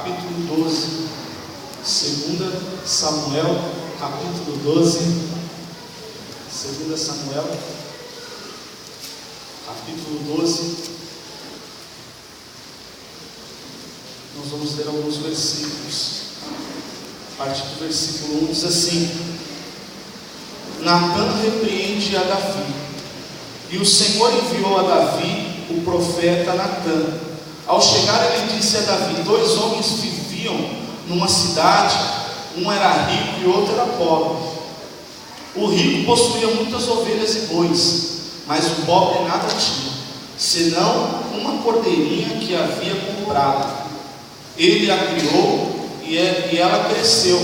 capítulo 12, 2 Samuel, capítulo 12, 2 Samuel, capítulo 12, nós vamos ler alguns versículos. A partir do versículo 1 diz assim: Natã repreende a Davi, e o Senhor enviou a Davi o profeta Natã. Ao chegar, ele disse a Davi: 2 homens viviam numa cidade, um era rico e outro era pobre. O rico possuía muitas ovelhas e bois, mas o pobre nada tinha, senão uma cordeirinha que havia comprado. Ele a criou e ela cresceu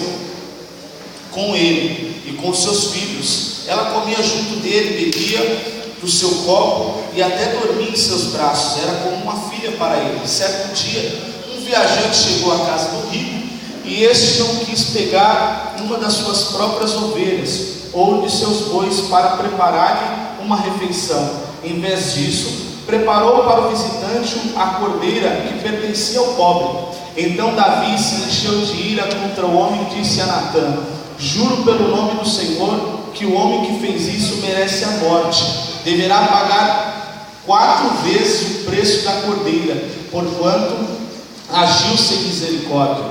com ele e com seus filhos. Ela comia junto dele, bebia do seu copo e até dormia em seus braços. Era como uma filha para ele. Certo dia, um viajante chegou à casa do rico, e este não quis pegar uma das suas próprias ovelhas ou de seus bois para preparar-lhe uma refeição. Em vez disso, preparou para o visitante a cordeira que pertencia ao pobre. Então Davi se encheu de ira contra o homem e disse a Natã: Juro pelo nome do Senhor que o homem que fez isso merece a morte. Deverá pagar 4 vezes o preço da cordeira, porquanto agiu sem misericórdia.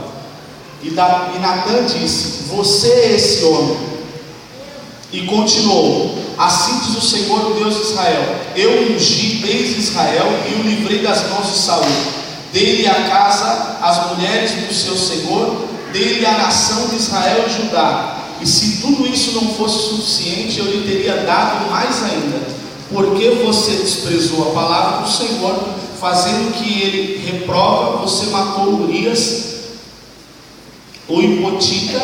E Natã disse: Você é esse homem. E continuou: Assim diz o Senhor, o Deus de Israel: Eu ungi desde Israel e o livrei das mãos de Saul. Dei-lhe a casa, as mulheres do seu Senhor, dei-lhe a nação de Israel e Judá. E se tudo isso não fosse suficiente, eu lhe teria dado mais ainda. Porque você desprezou a palavra do Senhor, fazendo que ele reprova, você matou Urias, o hipotita,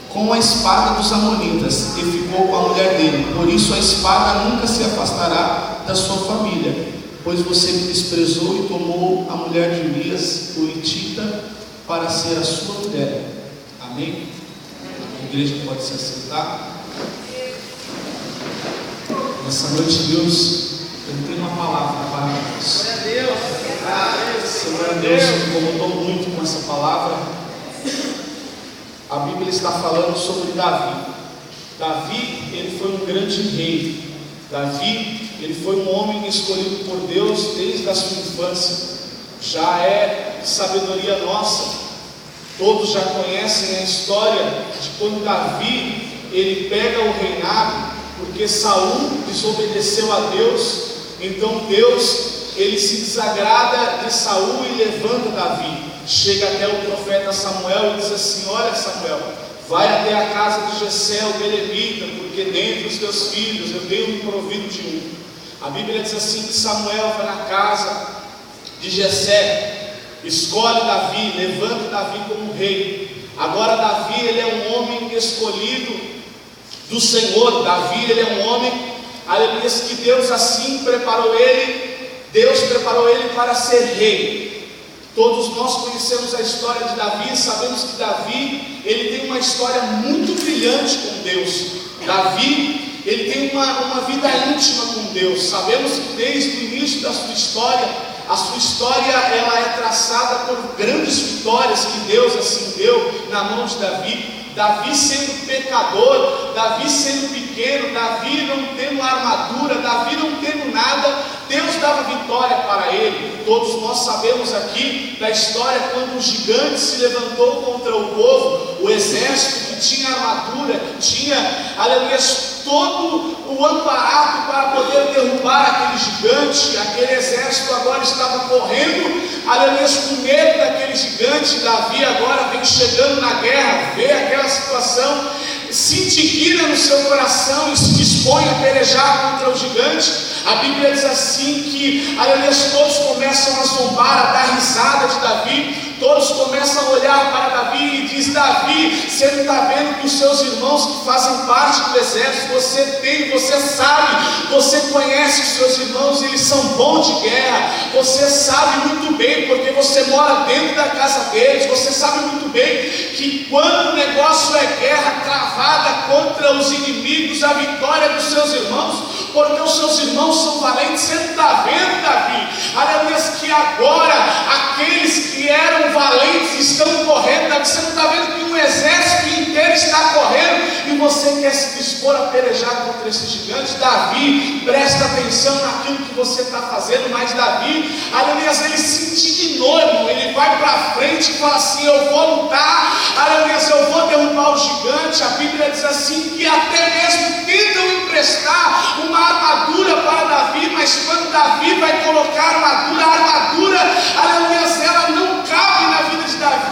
com a espada dos amonitas, e ficou com a mulher dele. Por isso a espada nunca se afastará da sua família, pois você me desprezou e tomou a mulher de Urias, o hitita, para ser a sua mulher. Amém? A igreja pode se assentar. Nessa noite, Deus, eu tenho uma palavra para nós. Senhor Deus, me incomodou muito com essa palavra. A Bíblia está falando sobre Davi. Davi, ele foi um grande rei. Davi, ele foi um homem escolhido por Deus desde a sua infância. Já é sabedoria nossa. Todos já conhecem a história de quando Davi, ele pega o reinado, porque Saul desobedeceu a Deus. Então Deus, ele se desagrada de Saul e levanta Davi. Chega até o profeta Samuel e diz assim: Olha, Samuel, vai até a casa de Jessé, o belemita, porque dentre os teus filhos eu tenho me provido de um. A Bíblia diz assim que Samuel vai na casa de Jessé, escolhe Davi, levanta Davi como rei. Agora Davi, ele é um homem escolhido do Senhor. Davi, ele é um homem, aleluia, que Deus assim preparou ele. Deus preparou ele para ser rei. Todos nós conhecemos a história de Davi e sabemos que Davi, ele tem uma história muito brilhante com Deus. Davi, ele tem uma vida íntima com Deus. Sabemos que desde o início da sua história, a sua história ela é traçada por grandes vitórias que Deus assim deu na mão de Davi. Davi sendo pecador, Davi sendo pequeno, Davi não tendo armadura, Davi não tendo nada, Deus dava vitória para ele. Todos nós sabemos aqui da história quando o gigante se levantou contra o povo, o exército que tinha armadura, tinha, aleluia, todo o aparato para poder derrubar aquele gigante. Aquele exército agora estava correndo, aleluia, com medo daquele gigante. Davi agora vem chegando na guerra, vê aquela situação, se indigna no seu coração e se dispõe a pelejar contra o gigante. A Bíblia diz assim que, aleluia, todos começam a zombar, a dar risada de Davi. Todos começam a olhar para Davi e diz: Davi, você não está vendo que os seus irmãos que fazem parte do exército, você sabe, você conhece os seus irmãos, eles são bons de guerra. Você sabe muito bem, porque você mora dentro da casa deles. Você sabe muito bem que quando o negócio é guerra travada contra os inimigos, a vitória dos seus irmãos, porque os seus irmãos são valentes. Você não está vendo, Davi, aleluia, que agora aqueles que eram valentes estão gigante está correndo e você quer se dispor a pelejar contra esse gigante. Davi, presta atenção naquilo que você está fazendo. Mas Davi, aleluia, ele se indignou, irmão. Ele vai para frente e fala assim: eu vou lutar, aleluia, eu vou derrubar o gigante. A Bíblia diz assim, que até mesmo tentam emprestar uma armadura para Davi, mas quando Davi vai colocar a armadura, aleluia, ela não cabe na vida de Davi,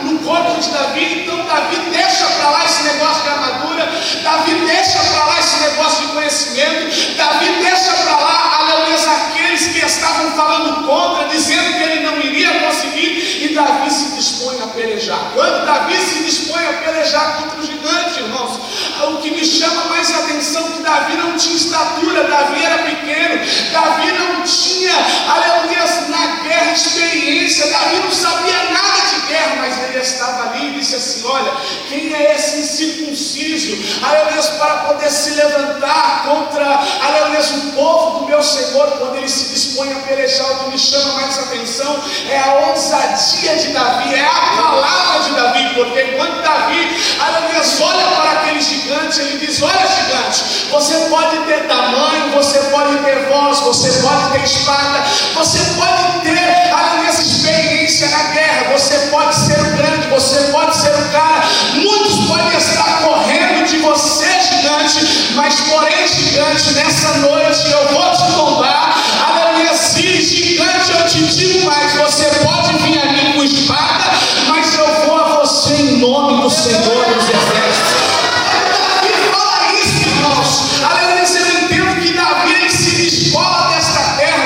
no corpo de Davi. Então Davi deixa para lá esse negócio de armadura, Davi deixa para lá esse negócio de conhecimento, Davi deixa para lá, aleluia, aqueles que estavam falando contra, dizendo que ele não iria conseguir, e Davi se dispõe a pelejar. Quando Davi se dispõe a pelejar contra o gigante, irmãos, o que me chama mais a atenção é que Davi não tinha estatura, Davi era pequeno, Davi não tinha, aleluia, na guerra experiência, Davi não sabia nada de guerra, mas ele estava ali e disse assim: olha, quem é esse incircunciso, aleluia, para poder se levantar contra, aleluia, o povo do meu Senhor? Quando ele se dispõe a pelejar, o que me chama mais a atenção é a ousadia de Davi, é a palavra de Davi, porque quando Davi, aleluia, olha para aquele gigante, ele diz: olha, gigante, você pode ter tamanho, você pode ter voz, você pode ter espada, você pode ter, aleluia, experiência na guerra, você pode ser o grande, você pode ser o cara, muitos podem estar correndo de você, gigante, mas porém, gigante, nessa noite eu vou te tombar, aleluia, sim, gigante, eu te digo mais, você pode vir a mim com espada, mas eu vou a você em nome do Senhor dos Exércitos. Davi fala isso, irmãos, aleluia, eu entendo que Davi ele se descola desta terra,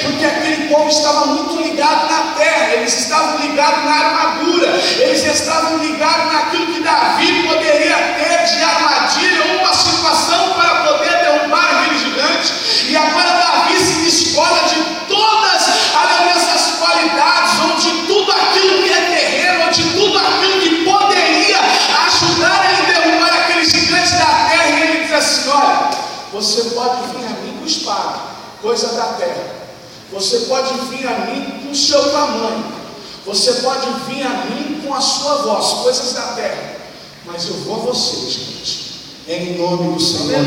porque aquele povo estava muito ligado na terra, eles estavam ligados na armadura, eles estavam ligados naquilo que Davi poderia ter de armadilha, uma situação para poder derrubar aquele gigante. E agora Davi se descola de todas, aleluia, essas qualidades, ou de tudo aquilo que é terreno, ou de tudo aquilo que poderia ajudar ele a derrubar aquele gigante da terra. E ele diz assim: olha, você pode vir a mim com espada, coisa da terra, você pode vir a mim com o seu tamanho, você pode vir a mim com a sua voz, coisas da terra, mas eu vou a você, gente, em nome do Senhor.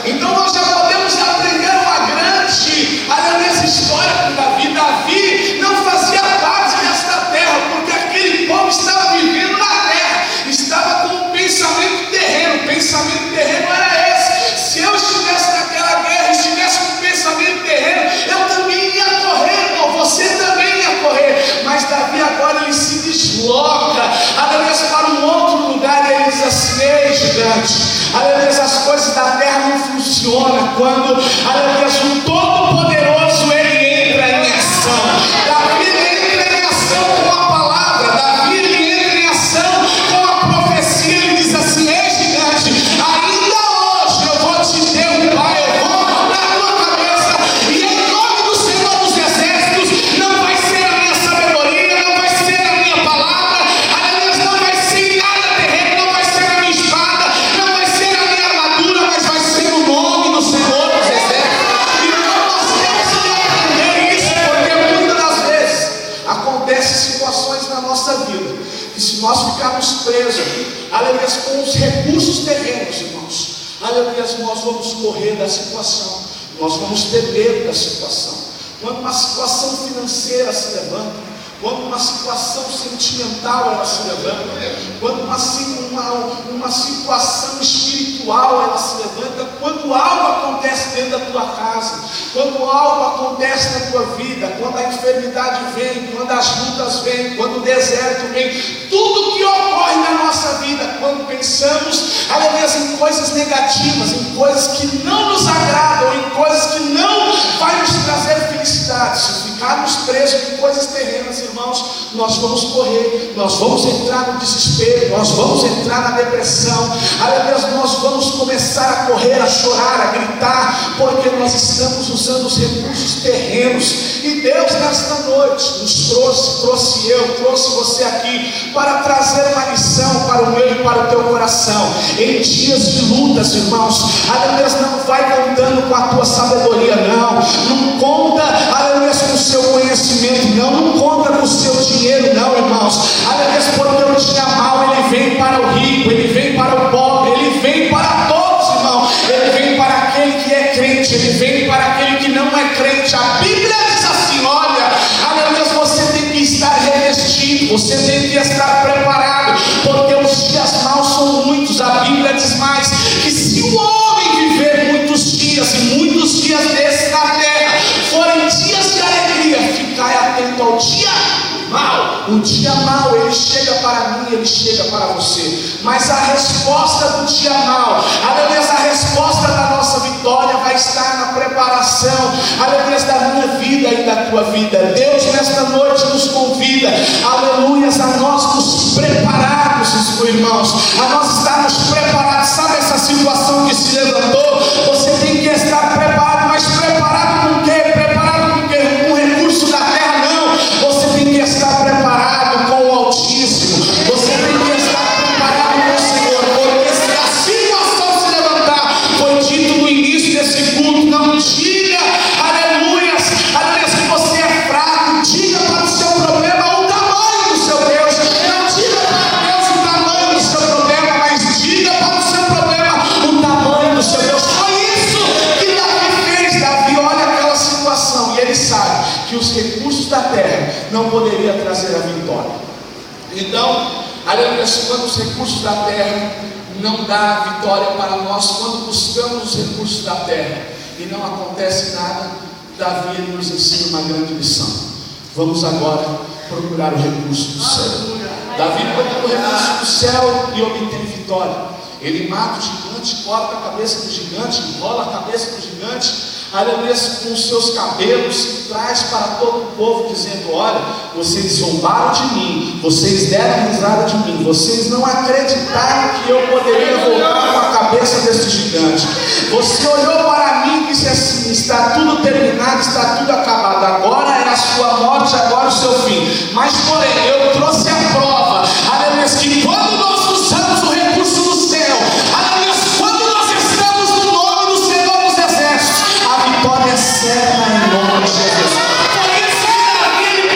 Então nós já podemos aprender uma grande, aleluia, história com Davi. Davi não fazia parte desta terra, porque aquele povo estava vivendo na terra, estava com um pensamento terreno. O pensamento terreno era esse: se eu estivesse naquela guerra e estivesse com um pensamento terreno, eu também ia correr, irmão, você também ia correr. Mas Davi agora ele se desloca, aleluia, para um outro lugar, e ele diz assim: ei, gigante, aleluia, as coisas da terra não funcionam quando, aleluia, o Todo-Poderoso ele entra em ação. Davi entra em ação com a palavra, Davi ele entra em ação com a profecia. Ele diz assim: ei, gigante, ainda hoje eu vou te derrubar, eu vou cortar a tua cabeça, e em nome do Senhor dos Exércitos, não vai ser a minha sabedoria, não vai ser a minha palavra, aleluia, não vai ser nada terreno, não vai ser a minha espada, não vai ser a minha armadura, mas vai ser o nome do Senhor dos Exércitos. Então nós temos que aprender isso, porque muitas das vezes acontecem situações na nossa vida que, se nós ficarmos presos, aleluia, com os recursos terrenos, irmãos, aleluia, nós vamos correr da situação, nós vamos ter medo da situação. Quando uma situação financeira se levanta, quando uma situação sentimental ela se levanta, quando uma situação espiritual ela se levanta, quando algo acontece dentro da tua casa, quando algo acontece na tua vida, quando a enfermidade vem, quando as lutas vêm, quando o deserto vem, tudo que ocorre na nossa vida, quando pensamos, aleluia, em coisas negativas, em coisas que não nos agradam, em coisas que não vai nos trazer felicidade, se ficarmos presos em coisas terrenas, irmãos, nós vamos correr, nós vamos entrar no desespero, nós vamos entrar na depressão, aleluia, nós vamos começar a correr, a chorar, a gritar, porque nós estamos usando os recursos terrenos. E Deus nesta noite nos trouxe você aqui para trazer uma lição para o meu e para o teu coração. Em dias de lutas, irmãos, aleluia, não vai contando com a tua sabedoria, não conta, aleluia, com o seu conhecimento, não conta com o seu dinheiro, não, irmãos, aleluia, você tem que estar preparado, porque os dias maus são muitos. A Bíblia diz mais, que se o homem viver muitos dias, e muitos dias desses na terra forem dias de alegria, ficai atento ao dia mal. O dia mal, ele chega para mim, ele chega para você, mas a resposta do dia mal, aleluia, a resposta da nossa vitória vai estar na preparação, aleluia, da minha vida e da tua vida. Deus nesta noite nos convida, aleluia, a nós nos prepararmos, irmãos, a nós estarmos preparados. Sabe essa situação que se levantou? Você tem que estar preparado, mas preparado com o quê? Preparado com o quê? Com o recurso da terra? Não, você tem que estar preparado com o Altíssimo, você tem que estar preparado com o Senhor, porque se a situação se levantar, foi dito no início desse culto, não diga, aleluia, que você é fraco, diga para o seu problema o tamanho do seu Deus, não diga para Deus o tamanho do seu problema, mas diga para o seu problema o tamanho do seu Deus. Foi isso que Davi fez. Davi olha aquela situação e ele sabe que os recursos da terra não poderiam trazer a vitória. Então, aleluia, quando os recursos da terra não dá a vitória para nós, quando buscamos os recursos da terra e não acontece nada, Davi nos ensina uma grande lição. Vamos agora procurar o recurso do céu. Davi procura o recurso do céu e obtém vitória. Ele mata o gigante, corta a cabeça do gigante, enrola a cabeça do gigante, aleluia, com os seus cabelos, e traz para todo o povo, dizendo: olha, vocês zombaram de mim, vocês deram risada de mim, vocês não acreditaram que eu poderia voltar com a cabeça desse gigante. Você olhou para mim e disse assim: está tudo terminado, está tudo acabado, agora é a sua morte, agora o seu fim. Mas porém, eu trouxe a prova, aleluia, que quando nós usamos o recurso do céu, aleluia, quando nós estamos no nome do Senhor dos Exércitos, a vitória é certa em nome de Jesus. Por isso que Davi, ele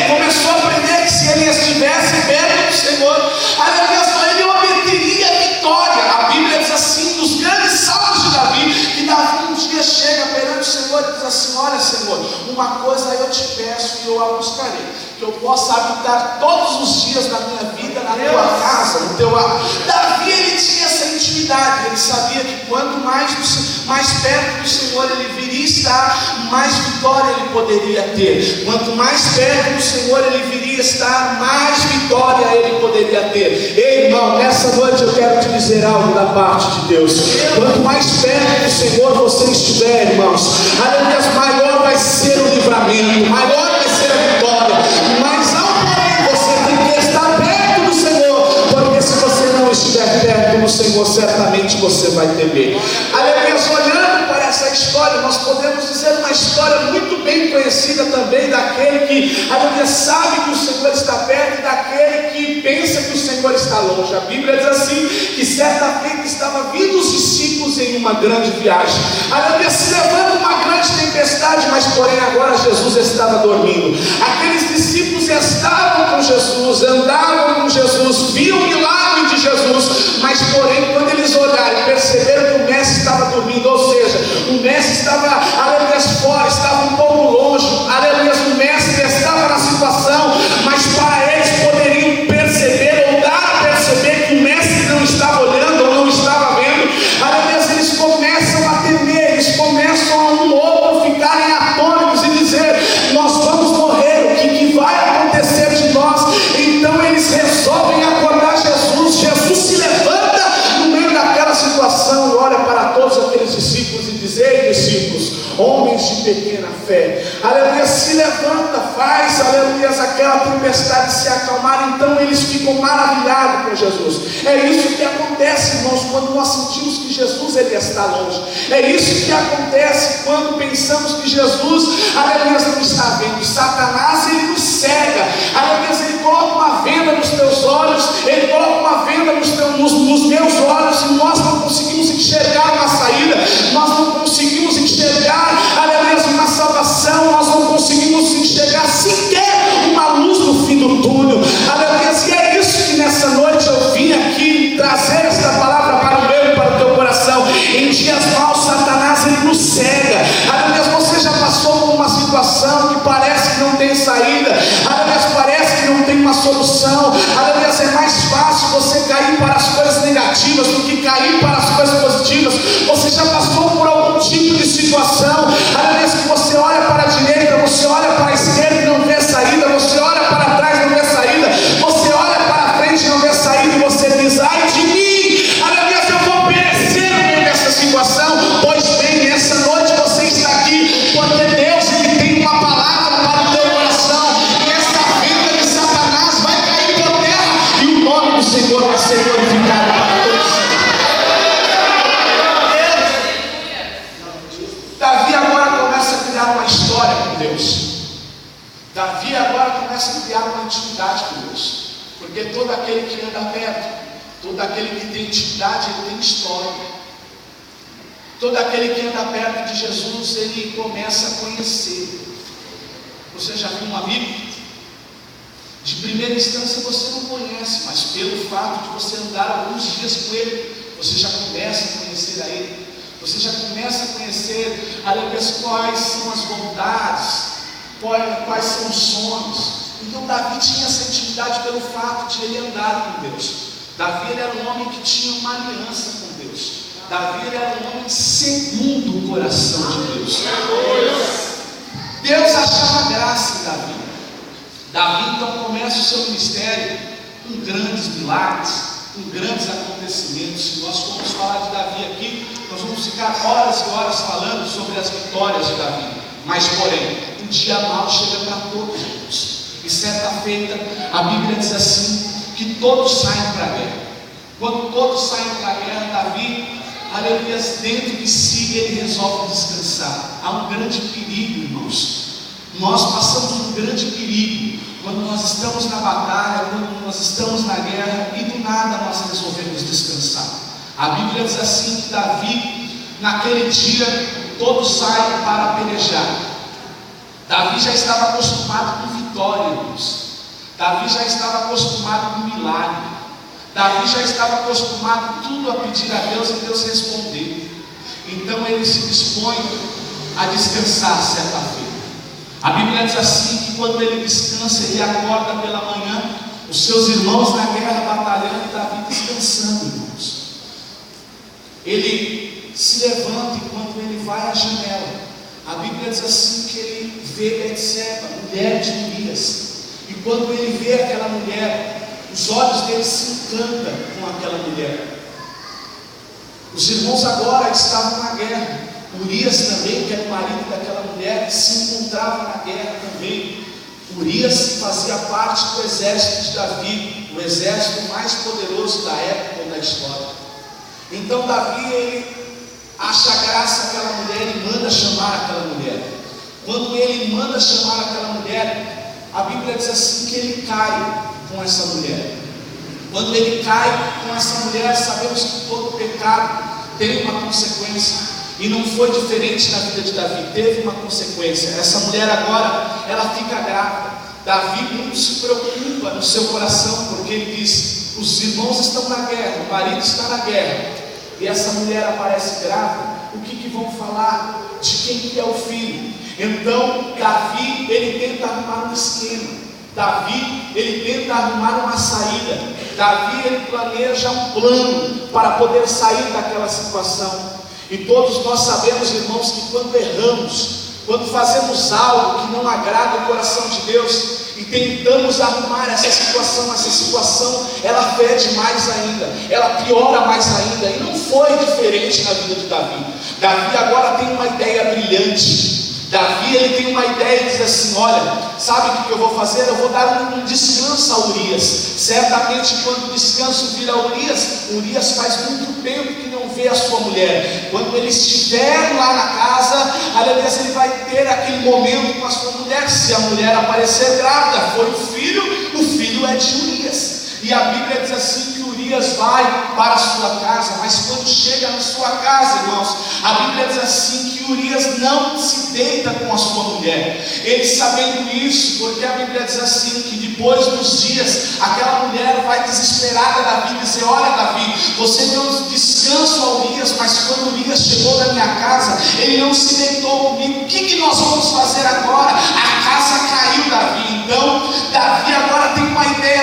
começou a aprender que se ele estivesse perto do Senhor, aleluia, ele obteria a vitória. A Bíblia diz assim, nos grandes salmos de Davi, que Davi um dia chega perante o Senhor e diz assim: olha, Senhor, uma coisa eu te peço e eu a buscarei, que eu possa habitar todos os dias da minha vida na tua casa, no teu lar. Davi, ele tinha essa intimidade, ele sabia que quanto mais perto do Senhor ele viria estar, mais vitória ele poderia ter. Quanto mais perto do Senhor ele viria estar, mais vitória ele poderia ter. Ei, irmão, nessa noite eu quero te dizer algo da parte de Deus. Quanto mais perto do Senhor você estiver, irmãos, aleluia, maior vai ser o livramento, maior vai ser a vitória. Mas ao porém, você tem que estar perto do Senhor, porque se você não estiver perto do Senhor, certamente você vai temer. Aleluia, olhando para essa história, nós podemos dizer uma história muito bem conhecida também, daquele que, aleluia, sabe que o Senhor está perto e daquele que pensa que o Senhor está longe. A Bíblia diz assim, que certa feita estava vindo os discípulos em uma grande viagem, aleluia, se levando uma grande tempestade, mas porém agora Jesus estava dormindo. Aqueles discípulos estavam com Jesus, andavam com Jesus, viam o milagre de Jesus, mas porém quando eles olharam e perceberam que o mestre estava dormindo, ou seja, o mestre estava, aleluia, fora, estava um pouco longe, aleluia, o mestre estava na situação, mas para eles poderiam perceber ou dar a perceber que o mestre não estava olhando ou não estava vendo, aleluia, eles começam a temer, eles começam a um outro ficarem atônitos e dizer: nós vamos morrer, o que vai acontecer de nós? Então eles resolvem acordar Jesus. Jesus se levanta no meio daquela situação e olha para todos aqueles discípulos e diz: ei, discípulos, homens de pequena fé, aleluia, se levanta, faz, aleluia, aquela tempestade se acalmar. Então eles ficam maravilhados com Jesus. É isso que acontece, irmãos, quando nós sentimos que Jesus, ele está longe. É isso que acontece quando pensamos que Jesus, aleluia, não está vendo. Satanás, ele nos cega, aleluia, ele coloca uma venda nos teus olhos, ele coloca uma venda nos meus olhos, e nós não conseguimos enxergar uma saída, nós não conseguimos enxergar, aleluia, uma salvação, nós não conseguimos enxergar sequer uma luz no fim do túnel, aleluia. E é isso que nessa noite eu vim aqui trazer esta palavra para o meu e para o teu coração. Em dias maus, Satanás, ele nos cega, aleluia. Você já passou por uma situação que parece que não tem saída, aleluia, parece que solução. Aleluia, é mais fácil você cair para as coisas negativas do que cair para as coisas positivas. Você já passou por algum tipo de situação, aleluia, que você olha para a direita, você olha para a esquerda e não vê saída, você olha para trás e não vê saída, você olha para a frente e não vê saída, e você diz: ai de mim, aleluia, eu vou perecer no meio dessa situação. Pois bem, essa noite você está aqui porque Deus, Ele tem uma palavra para o teu coração, e essa vida de Satanás vai cair por terra, e o nome do Senhor vai ser glorificado para todos. Davi agora começa a criar uma história com Deus. Davi agora começa a criar uma intimidade com Deus, porque todo aquele que anda perto, todo aquele que tem intimidade, ele tem história. Todo aquele que anda perto de Jesus, ele começa a conhecer. Você já viu um amigo? De primeira instância você não conhece, mas pelo fato de você andar alguns dias com ele, você já começa a conhecer a ele. Você já começa a conhecer, aleluia, quais são as vontades, quais são os sonhos. Então Davi tinha essa intimidade pelo fato de ele andar com Deus. Davi, ele era um homem que tinha uma aliança com Deus. Davi, ele era um homem segundo o coração de Deus. Deus achava graça em Davi. Davi então começa o seu ministério com grandes milagres, com grandes acontecimentos. Se nós formos falar de Davi aqui, nós vamos ficar horas e horas falando sobre as vitórias de Davi. Mas porém, um dia mau chega para todos, irmãos. E certa feita, a Bíblia diz assim, que todos saem para a guerra. Quando todos saem para a guerra, Davi, aleluia, dentro de si ele resolve descansar. Há um grande perigo, irmãos. Nós passamos um grande perigo quando nós estamos na batalha, quando nós estamos na guerra e do nada nós resolvemos descansar. A Bíblia diz assim que Davi, naquele dia, todos saem para pelejar. Davi já estava acostumado com vitória, irmãos. Davi já estava acostumado com milagre. Davi já estava acostumado tudo a pedir a Deus e Deus responder. Então ele se dispõe a descansar certa feita. A Bíblia diz assim que quando ele descansa, ele acorda pela manhã, os seus irmãos na guerra batalhando e Davi descansando, irmãos. Ele se levanta e quando ele vai à janela, a Bíblia diz assim que ele vê Betseba, mulher de Urias. E quando ele vê aquela mulher, os olhos dele se encantam com aquela mulher. Os irmãos agora estavam na guerra. Urias também, que era o marido daquela mulher, se encontrava na guerra também. Urias fazia parte do exército de Davi, o exército mais poderoso da época ou da história. Então Davi, ele acha graça aquela mulher e manda chamar aquela mulher. Quando ele manda chamar aquela mulher, a Bíblia diz assim que ele cai com essa mulher. Quando ele cai com essa mulher, sabemos que todo pecado tem uma consequência. E não foi diferente na vida de Davi, teve uma consequência. Essa mulher agora, ela fica grávida. Davi muito se preocupa no seu coração, porque ele diz: os irmãos estão na guerra, o marido está na guerra, e essa mulher aparece grávida. O que vão falar? De quem que é o filho? Então Davi, ele tenta arrumar um esquema. Davi, ele tenta arrumar uma saída. Davi, ele planeja um plano para poder sair daquela situação. E todos nós sabemos, irmãos, que quando erramos, quando fazemos algo que não agrada o coração de Deus e tentamos arrumar essa situação ela fede mais ainda, ela piora mais ainda. E não foi diferente na vida de Davi. Davi agora tem uma ideia brilhante. Davi, ele tem uma ideia e diz assim: olha, sabe o que eu vou fazer? Eu vou dar um descanso a Urias. Certamente quando o descanso vir a Urias faz muito tempo que não vê a sua mulher. Quando ele estiver lá na casa, aliás, ele vai ter aquele momento com a sua mulher. Se a mulher aparecer grávida, for o filho é de Urias. E a Bíblia diz assim que Urias vai para a sua casa, mas quando chega na sua casa, irmãos, a Bíblia diz assim que Urias não se deita com a sua mulher. Ele sabendo isso, porque a Bíblia diz assim que depois dos dias, aquela mulher vai desesperada a Davi dizer: olha Davi, você deu descanso a Urias, mas quando Urias chegou na minha casa, ele não se deitou comigo. O que nós vamos fazer agora? A casa caiu, Davi. Então Davi agora tem uma ideia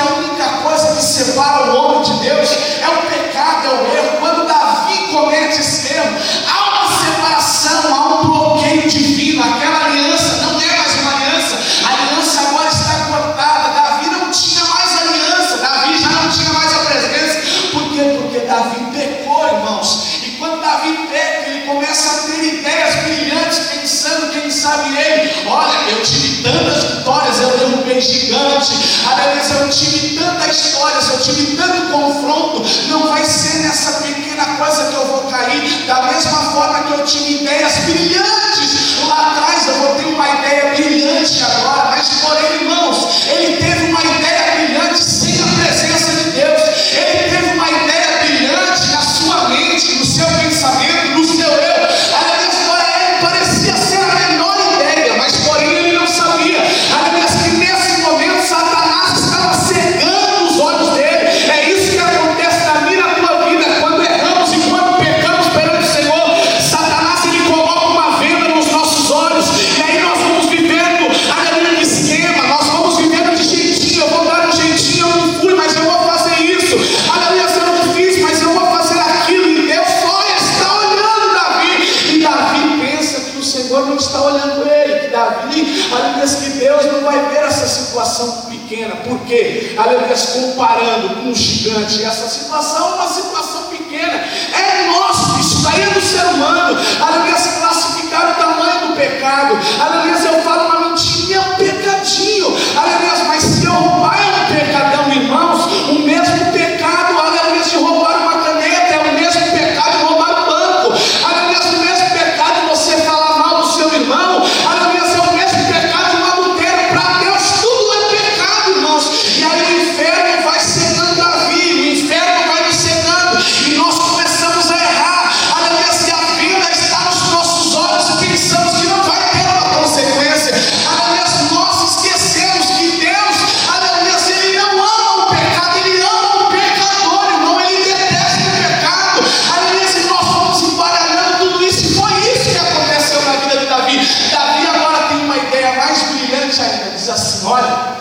que a única coisa que separa o homem de Deus é o pecado, é o erro. Quando Davi comete esse erro, há uma separação, há um bloqueio divino. Aquela aliança não é mais uma aliança, a aliança agora está cortada. Davi não tinha mais aliança, Davi já não tinha mais a presença. Por quê? Porque Davi pecou, irmãos. E quando Davi peca, ele começa a ter ideias brilhantes, pensando, quem sabe ele, olha, eu tive tantas vitórias, eu derrubei gigante, aleluia, eu tive tantas histórias, eu tive tanto confronto, não vai ser nessa pequena coisa que eu vou cair. Da mesma forma que eu tive ideias brilhantes lá atrás, eu vou ter uma ideia brilhante agora. Mas porém, irmãos, ele teve uma ideia brilhante sem a presença de Deus. Ele teve uma ideia brilhante na sua mente, no seu pensamento, no seu eu. Aleluia, para ele parecia ser a melhor ideia, mas porém ele não sabia. Aleluia, que nesse momento Satanás estava cegando os olhos dele. É isso que acontece na minha e na tua vida. Quando erramos e quando pecamos perante o Senhor, Satanás ele coloca uma venda nos nossos olhos, e aí nós vamos vivendo, aleluia, de esquema, nós vamos vivendo de jeitinho. Eu vou dar um jeitinho, eu não fui, mas eu vou fazer isso. Aleluia, eu não fiz, mas eu vou fazer aquilo. E Deus só está olhando Davi, e Davi pensa que o Senhor não está olhando ele, que Davi, aleluia, que Deus não vai ver essa situação pequena. Por quê? Aleluia, comparando com um gigante, essa situação é uma situação pequena, é nosso, isso daí é do ser humano. Aleluia, classificar o tamanho do pecado. Aleluia, eu falo uma mentirinha, é um pecadinho. Aleluia, mas se eu roubar é um pecadão, irmãos. O mesmo pecado, aleluia, de roubar uma caneta, é o mesmo pecado de roubar um banco. Aleluia, o mesmo pecado de você falar mal do seu irmão. Aleluia, é o mesmo pecado de uma adultério. Para Deus tudo é pecado, irmãos. E aí o inferno vai cegando Davi, o inferno vai nos cegando, e nós começamos a errar. Aleluia, se a vida está nos nossos olhos e pensamos que não vai ter uma consequência. Aleluia, nós esquecemos que Deus, aleluia, ele não ama o pecado, ele ama o pecador, irmão, ele detesta o pecado. Aleluia, e nós vamos embaralhando tudo isso, e foi isso que aconteceu na vida de Davi. Davi agora tem uma ideia mais brilhante ainda, diz assim: olha,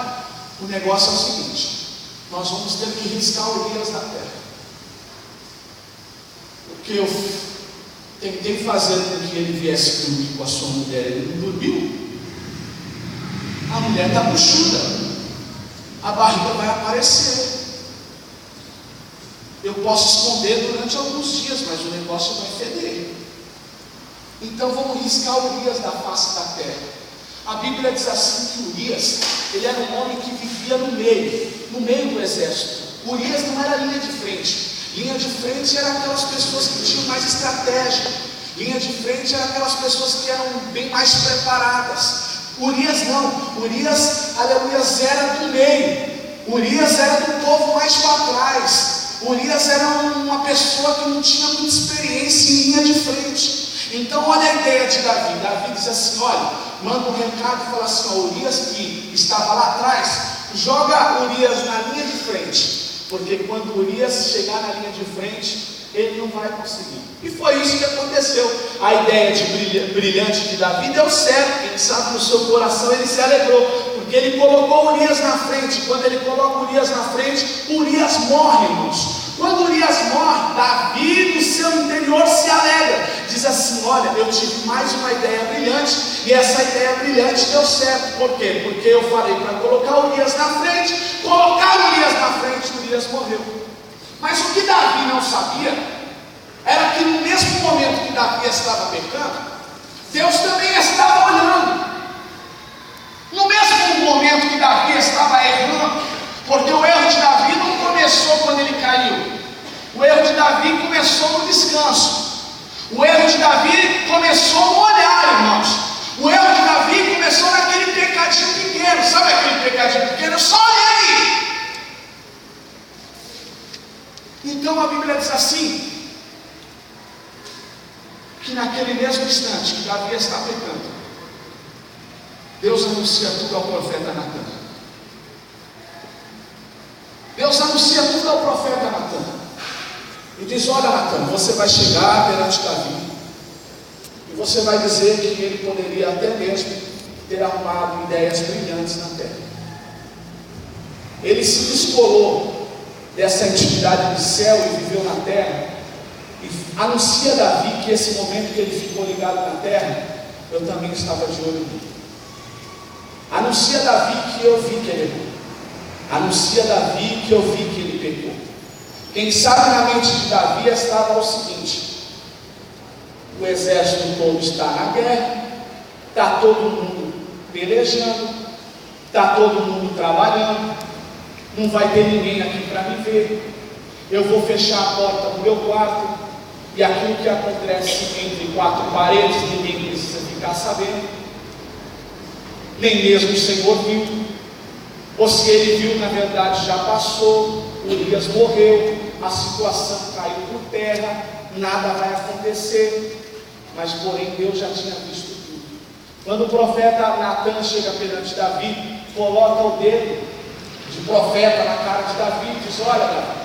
o negócio é o seguinte, nós vamos ter que riscar Urias da terra. O que eu tentei fazer com que ele viesse dormir com a sua mulher, ele não dormiu. A mulher está buchuda, a barriga vai aparecer. Eu posso esconder durante alguns dias, mas o negócio vai feder. Então vamos riscar Urias da face da terra. A Bíblia diz assim que Urias, ele era um homem que vivia no meio do exército. Urias não era linha de frente. Linha de frente eram aquelas pessoas que tinham mais estratégia. Linha de frente eram aquelas pessoas que eram bem mais preparadas. Urias não. Urias, aleluia, era do meio. Urias era do povo mais para trás. Urias era uma pessoa que não tinha muita experiência em linha de frente. Então olha a ideia de Davi. Davi diz assim: olha, manda um recado e fala assim: ó, Urias que estava lá atrás, joga Urias na linha de frente, porque quando Urias chegar na linha de frente, ele não vai conseguir. E foi isso que aconteceu. A ideia brilhante de Davi deu certo. Quem sabe no seu coração ele se alegrou, porque ele colocou Urias na frente. Quando ele coloca Urias na frente, Urias morre, irmãos. Quando Urias morre, Davi no seu interior se alegra, diz assim: olha, eu tive mais uma ideia brilhante, e essa ideia brilhante deu certo. Por quê? Porque eu falei para colocar Urias na frente, colocar Urias na frente, Urias morreu. Mas o que Davi não sabia era que no mesmo momento que Davi estava pecando, Deus também estava olhando. No mesmo momento que Davi estava errando, porque o erro de Davi não começou quando ele caiu. O erro de Davi começou no descanso. O erro de Davi começou no olhar, irmãos. O erro de Davi começou naquele pecadinho pequeno. Sabe aquele pecadinho pequeno? Eu só olhei. Então a Bíblia diz assim, que naquele mesmo instante que Davi está pecando, Deus anuncia tudo ao profeta Natan. Deus anuncia tudo ao profeta Natan e diz: olha, Natan, você vai chegar perante Davi e você vai dizer que ele poderia até mesmo ter arrumado ideias brilhantes na terra. ele se descolou dessa intimidade do céu e viveu na terra, e anuncia a Davi que esse momento que ele ficou ligado na terra, eu também estava de olho nele. Anuncia a Davi que eu vi que ele errou. Anuncia a Davi que eu vi que ele pecou. Quem sabe na mente de Davi estava o seguinte: o exército todo está na guerra, está todo mundo pelejando, está todo mundo trabalhando, não vai ter ninguém aqui para me ver. Eu vou fechar a porta do meu quarto, e aquilo que acontece entre quatro paredes, ninguém precisa ficar sabendo, nem mesmo o Senhor viu, ou se ele viu, na verdade já passou. Urias morreu, a situação caiu por terra, nada vai acontecer. Mas porém Deus já tinha visto tudo. Quando o profeta Natan chega perante Davi, coloca o dedo de profeta na cara de Davi e diz: olha, Davi,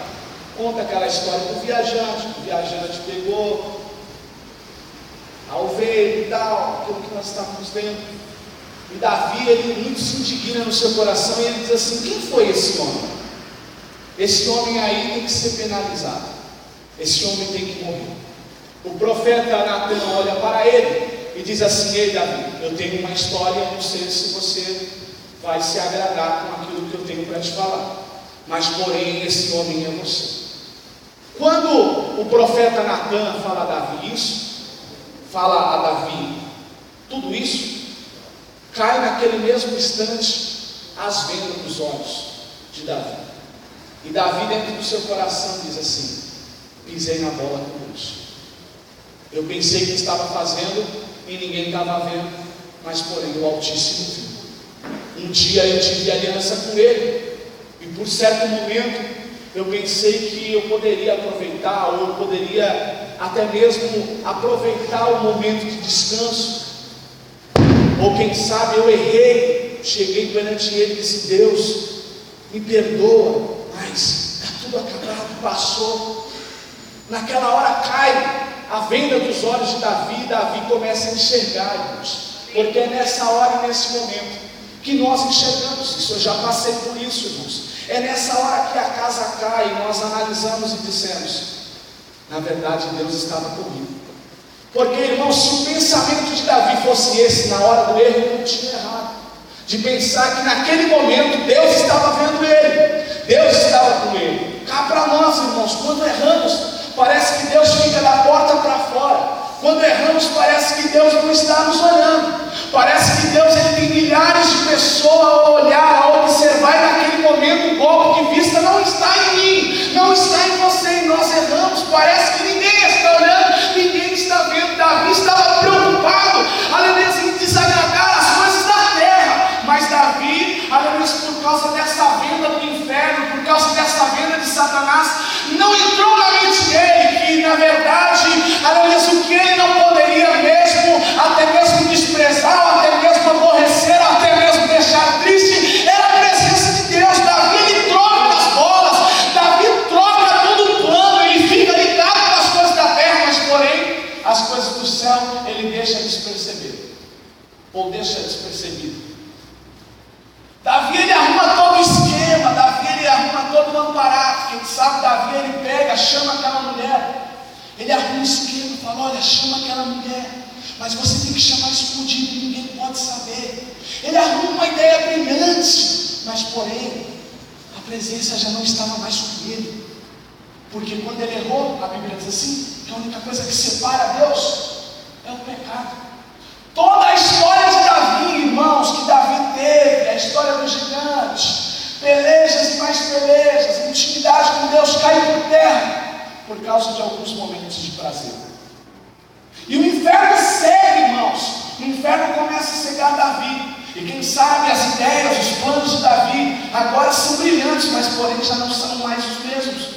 conta aquela história do viajante. O viajante pegou a ovelha e tal, aquilo que nós estávamos vendo. E Davi, ele muito se indigna no seu coração, e ele diz assim: quem foi esse homem? Esse homem aí tem que ser penalizado, esse homem tem que morrer. O profeta Natan olha para ele e diz assim: ei Davi, eu tenho uma história, não sei se você vai se agradar com aquilo que eu tenho para te falar, mas porém esse homem é você. Quando o profeta Natan fala a Davi isso, fala a Davi tudo isso, cai naquele mesmo instante as vendas dos olhos de Davi. E Davi, dentro do seu coração, diz assim: pisei na bola com Deus. Eu pensei que estava fazendo e ninguém estava vendo, mas porém o Altíssimo viu. Um dia eu tive aliança com Ele, e por certo momento eu pensei que eu poderia aproveitar, ou eu poderia até mesmo aproveitar o momento de descanso. Ou quem sabe eu errei, cheguei perante Ele e disse: Deus, me perdoa, mas está tudo acabado, passou. Naquela hora cai a venda dos olhos de Davi, e Davi começa a enxergar, irmãos, porque é nessa hora e nesse momento que nós enxergamos isso. Eu já passei por isso, irmãos. É nessa hora que a casa cai e nós analisamos e dissemos: na verdade Deus estava comigo. Porque, irmãos, se o pensamento de Davi fosse esse na hora do erro, ele não tinha errado, de pensar que naquele momento Deus estava vendo ele, Deus estava com ele. Cá para nós, irmãos, quando erramos, parece que Deus fica da porta para fora. Quando erramos, parece que Deus não está nos olhando. Parece que Deus, ele tem milhares de pessoas a olhar, a observar, e naquele momento o golpe de vista não está em mim, não está em você, e nós erramos. Parece que ninguém está olhando, ninguém está vendo. Davi estava preocupado, aleluia, em desagradar as coisas da terra. Mas Davi, aleluia, por causa dessa venda do inferno, por causa dessa venda de Satanás, não entrou na mente dele que, na verdade, aleluia, o que ele não poderia mesmo, até mesmo desprezar, ou até mesmo aborrecer, ou até mesmo deixar triste, era a presença de Deus. Davi, ele troca as bolas, Davi troca todo o plano, ele fica ligado com as coisas da terra, mas porém, as coisas do céu, ele deixa desperceber, ou deixa despercebido. Davi, ele arruma todo o esquema, Davi, ele arruma todo o amparato. Quem sabe Davi, ele pega, chama aquela mulher, ele arruma um esquema, fala: olha, chama aquela mulher, mas você tem que chamar escondido, ninguém pode saber. Ele arruma uma ideia brilhante, mas porém a presença já não estava mais com ele, porque quando ele errou, a Bíblia diz assim, que a única coisa que separa Deus é o pecado. Toda a história de Davi, irmãos, que Davi teve, a história dos gigantes, pelejas e mais pelejas, intimidade com Deus, cai por terra por causa de alguns momentos de prazer. E o inferno segue, irmãos. O inferno começa a cegar Davi. E quem sabe as ideias, os planos de Davi agora são brilhantes, mas porém já não são mais os mesmos,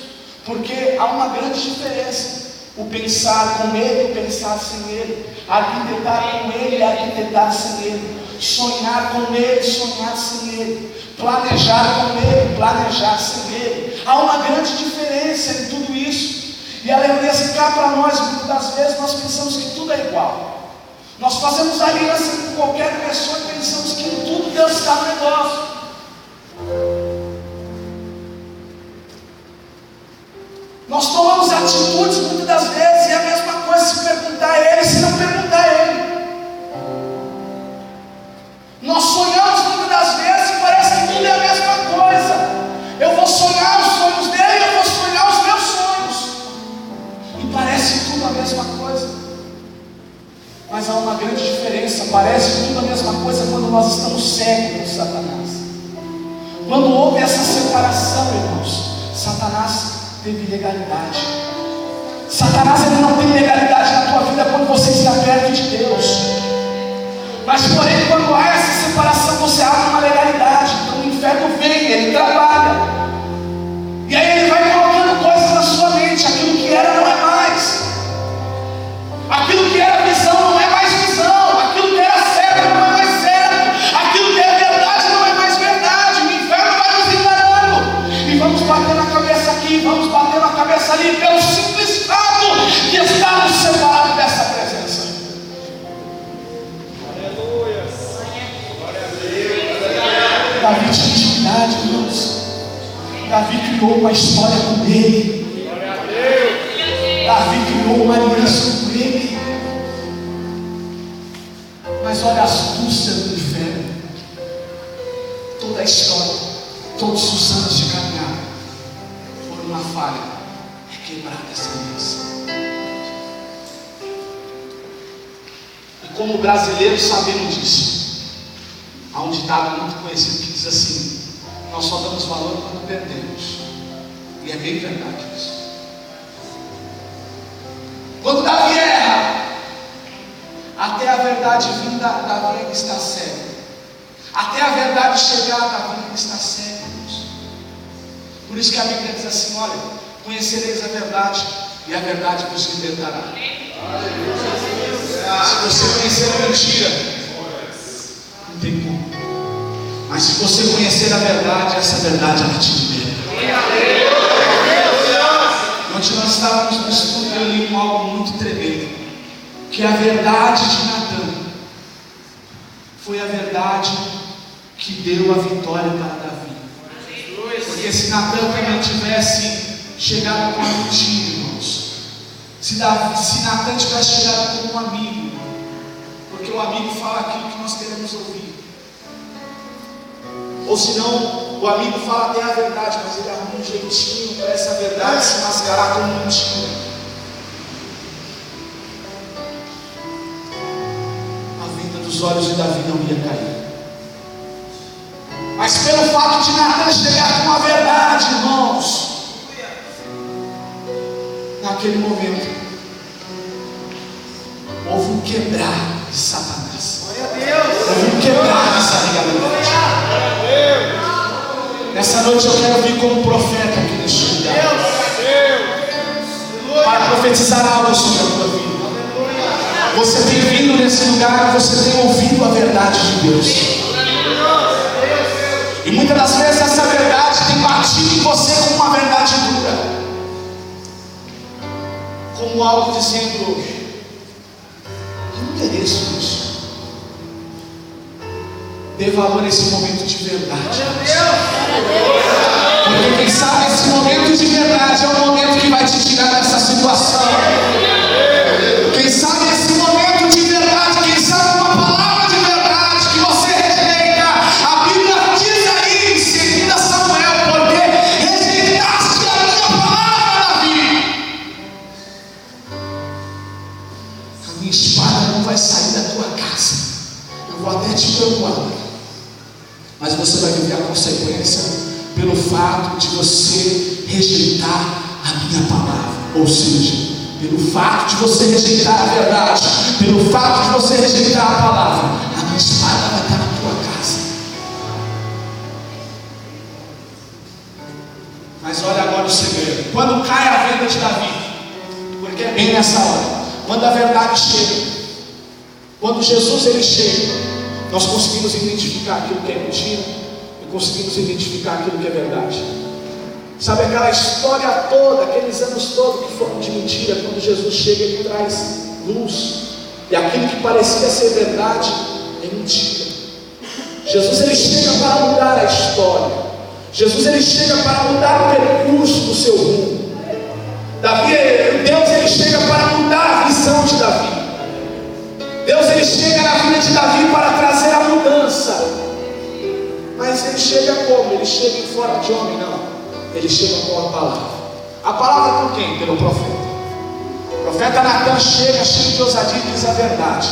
porque há uma grande diferença: o pensar com ele e o pensar sem ele, arquitetar com ele e arquitetar sem ele, sonhar com ele e sonhar sem ele, planejar com ele e planejar sem ele. Há uma grande diferença em tudo isso. E aleluia, cá para nós, muitas das vezes nós pensamos que tudo é igual. Nós fazemos aliança com qualquer pessoa e pensamos que em tudo Deus está no negócio. atitudes muitas das vezes é a mesma coisa se perguntar a Ele, se não perguntar a Ele. Nós sonhamos muitas das vezes e parece que tudo é a mesma coisa. Eu vou sonhar os sonhos dele, eu vou sonhar os meus sonhos. E parece tudo a mesma coisa. Mas há uma grande diferença. Parece tudo a mesma coisa quando nós estamos cegos de Satanás. Quando houve essa separação, irmãos, Satanás teve legalidade. Satanás ele não tem legalidade na tua vida quando você está perto de Deus. Mas porém, quando há essa separação, você abre uma legalidade. Então o inferno vem, ele trabalha. E aí ele vai colocando coisas na sua mente. Aquilo que era não é mais. Aquilo que era visão não é mais visão. Aquilo que era certo não é mais certo. Aquilo que é verdade não é mais verdade. O inferno vai nos enganando. E vamos batendo a cabeça aqui, vamos batendo a cabeça ali, pelo simples fato de estarmos separados dessa presença. Davi tinha intimidade, irmãos. Davi criou uma história com ele. Davi criou uma aliança com ele. Mas olha a astúcia do inferno. Toda a história, todos os anos de caminhada foram uma falha. É quebrada essa aliança. E como brasileiros sabemos disso. Há um ditado muito conhecido que diz assim: nós só damos valor quando perdemos. E é bem verdade isso. Quando Davi erra, até a verdade vinda, Davi ainda está cego. Até a verdade chegar, Davi ainda está cego. Por isso que a Bíblia diz assim: olha, conhecereis a verdade, e a verdade vos libertará. Se você conhecer a mentira, não tem como. Mas se você conhecer a verdade, essa verdade ela te liberta. Ontem nós estávamos no estudo e eu li algo muito tremendo, que a verdade de Natã foi a verdade que deu a vitória para Davi. Porque se Natã também tivesse chegado com a mentira, irmãos, se Natã tivesse chegado como um amigo, porque o amigo fala aquilo que nós queremos ouvir. Ou senão, o amigo fala até a verdade, mas ele arruma um jeitinho para essa verdade se mascarar como mentira. A venda dos olhos de Davi não ia cair. Mas pelo fato de Natã chegar com a verdade, irmãos, naquele momento, houve um quebrar de Satanás. Houve um quebrar dessa legalidade. Nessa noite eu quero vir como profeta aqui neste lugar, para profetizar algo sobre a tua vida. Você tem vindo nesse lugar e você tem ouvido a verdade de Deus. E muitas das vezes essa verdade tem batido em você como uma verdade dura, como algo dizendo: eu não mereço isso. Dê valor a esse momento de verdade. Porque quem sabe esse momento de verdade é o momento que vai te tirar dessa situação. Quem sabe esse momento de verdade, quem sabe uma palavra de verdade que você rejeita. A Bíblia diz aí em 2 Samuel: porque rejeitaste a minha palavra, Davi. A minha espada não vai sair da tua casa. Eu vou até te perdoar, mas você vai viver a consequência pelo fato de você rejeitar a minha palavra. Ou seja, pelo fato de você rejeitar a verdade, pelo fato de você rejeitar a palavra, a minha espada vai estar na tua casa. Mas olha agora o segredo. Quando cai a venda de Davi, porque é bem nessa hora, quando a verdade chega, quando Jesus ele chega, nós conseguimos identificar aquilo que é mentira e conseguimos identificar aquilo que é verdade. Sabe aquela história toda, aqueles anos todos que foram de mentira, quando Jesus chega ele traz luz, e aquilo que parecia ser verdade é mentira. Jesus ele chega para mudar a história. Jesus ele chega para mudar o percurso do seu rumo. Deus ele chega para mudar a visão de Davi. Deus ele chega na vida de Davi para trazer a mudança. Mas ele chega como? Ele chega em forma de homem? Não. Ele chega com a palavra. A palavra por quem? Pelo profeta. O profeta Natan chega cheio de ousadia e diz a verdade.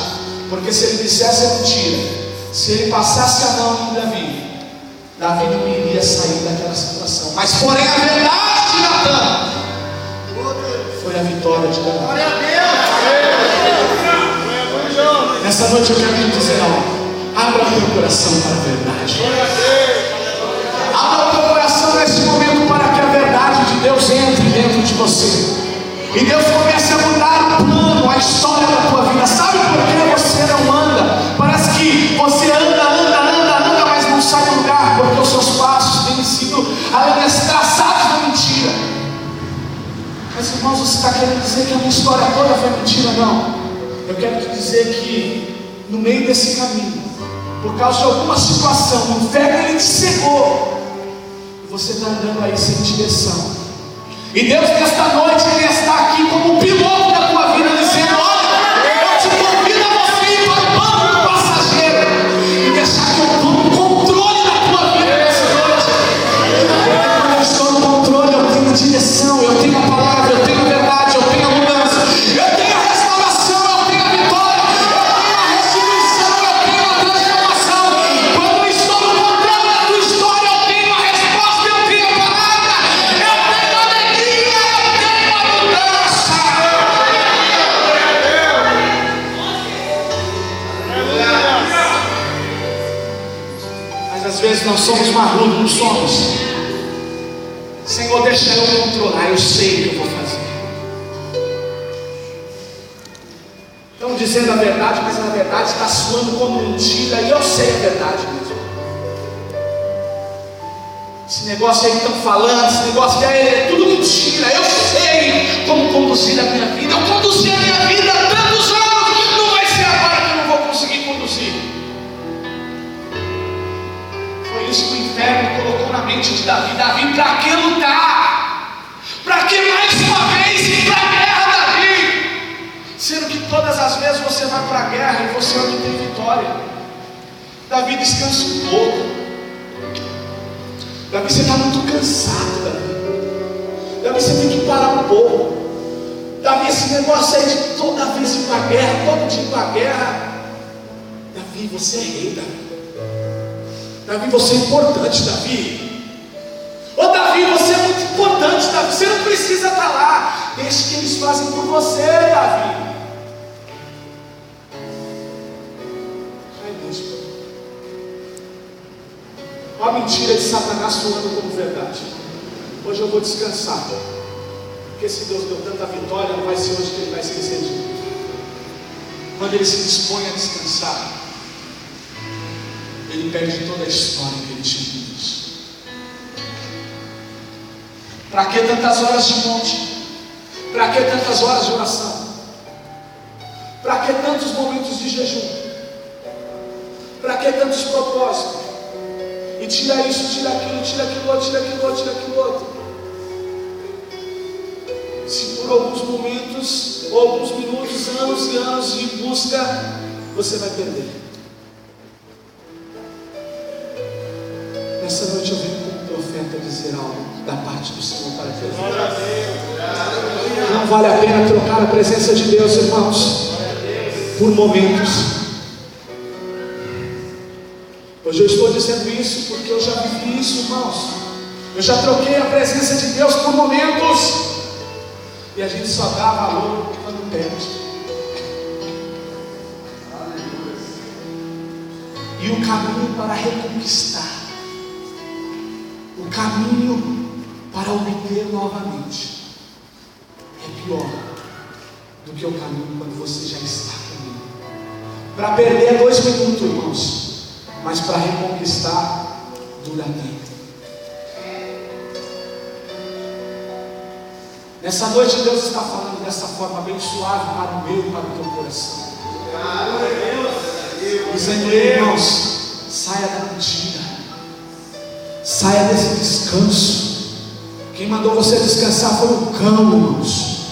Porque se ele dissesse a mentira, se ele passasse a mão em Davi, Davi não iria sair daquela situação. Mas porém a verdade de Natan foi a vitória de Davi. Glória a Deus! Nessa noite eu quero te dizer algo. Abra o teu coração para a verdade. Abra o teu coração nesse momento para que a verdade de Deus entre dentro de você. E Deus comece a mudar o plano, a história da tua vida. Sabe por que você não anda? Parece que você anda, mas não sai do lugar, porque os seus passos têm sido traçados na mentira. Mas irmãos, você está querendo dizer que a minha história toda foi mentira? Não. Eu quero te dizer que no meio desse caminho, por causa de alguma situação, o inferno ele te cegou, e você está andando aí sem direção. E Deus nesta noite ele está aqui como piloto da tua vida, dizendo: olha, eu te convido a você ir para o banco do passageiro e deixar que eu tome o controle da tua vida nessa noite. Porque quando eu estou no controle, eu tenho direção, eu tenho a palavra, eu tenho a verdade, eu tenho a mudança, eu tenho a restauração, eu tenho a vitória, eu tenho a restituição, eu tenho a transformação. Quando eu estou no controle da tua história, eu tenho a resposta, eu tenho a palavra, eu tenho a alegria, eu tenho a mudança. Mas às vezes nós somos malucos, não somos. Senhor, deixa eu controlar, eu sei o que eu vou fazer. Estão dizendo a verdade, mas na verdade está soando como mentira, e eu sei a verdade mesmo. Esse negócio aí que estão falando, esse negócio que é tudo mentira. Eu sei como conduzir a minha vida. Eu conduzi a minha vida há tantos anos, não vai ser agora que eu não vou conseguir conduzir. Foi isso que o inferno colocou na mente de Davi. Davi, para que lutar? Para que mais uma vez ir para a guerra, Davi? Sendo que todas as vezes você vai para a guerra e você é o que tem vitória. Davi, descansa um pouco. Davi, você está muito cansado, Davi. Davi, você tem que parar um pouco. Davi, esse negócio aí de toda vez ir para a guerra, todo dia ir para a guerra. Davi, você é rei, Davi. Davi, você é importante, Davi. Ô Davi, você é muito importante, Davi. Você não precisa estar lá. Deixe que eles fazem por você, Davi. Olha a mentira de Satanás soando como verdade. Hoje eu vou descansar, porque se Deus deu tanta vitória, não vai ser hoje que ele vai esquecer de mim. Quando ele se dispõe a descansar, ele perde toda a história que ele tinha com Deus. Para que tantas horas de monte? Para que tantas horas de oração? Para que tantos momentos de jejum? Para que tantos propósitos? E tira isso, tira aquilo, tira aquilo outro, tira aquilo outro, tira aquilo outro. Se por alguns momentos, ou alguns minutos, anos e anos de busca, você vai perder. Nessa noite eu venho como profeta dizer algo da parte do Senhor para que não vale a pena trocar a presença de Deus, irmãos, por momentos. Hoje eu estou dizendo isso porque eu já vivi isso, irmãos. Eu já troquei a presença de Deus por momentos, e a gente só dá valor quando perde. E o caminho para reconquistar, o caminho para obter novamente, é pior do que o caminho quando você já está comigo. Para perder é 2 minutos, irmãos, mas para reconquistar dura tempo. Nessa noite Deus está falando dessa forma bem suave para o meu e para o teu coração, dizendo: irmãos, saia da mentira, saia desse descanso Quem mandou você descansar foi o cão, irmãos.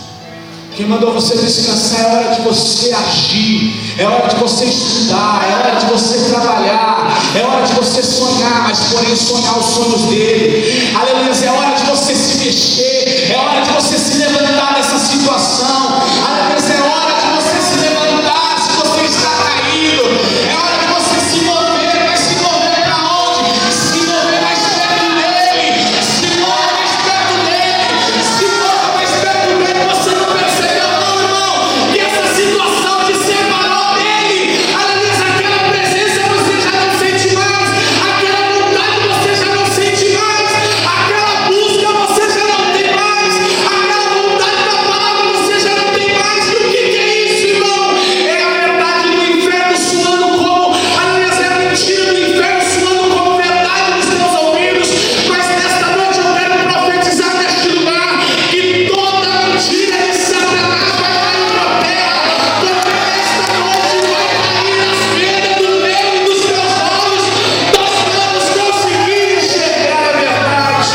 Quem mandou você descansar é hora de você agir, é hora de você estudar, é hora de você trabalhar, é hora de você sonhar, mas porém sonhar os sonhos dele. Aleluia, é hora de você se mexer, é hora de você se levantar dessa situação. Aleluia, é hora de você se levantar se você está caído, é hora de você se mover, mas se mover para onde? Se mover mais perto dele, se mover mais perto dele, se mover mais perto dele. Você não percebeu não, irmão, que essa situação te separou dele. Aleluia, aquela presença você já não sente mais, aquela vontade você já não sente mais, aquela busca você já não tem mais, aquela vontade da palavra você já não tem mais. E o que é isso, irmão? É a verdade do inferno soando como, aleluia, é a mentira do inferno soando como verdade nos teus ouvidos. Mas nesta noite eu quero profetizar neste lugar que toda mentira de Satanás vai cair por terra, porque nesta noite vai cair as pedras do meu e dos teus olhos. Nós vamos conseguir enxergar a verdade.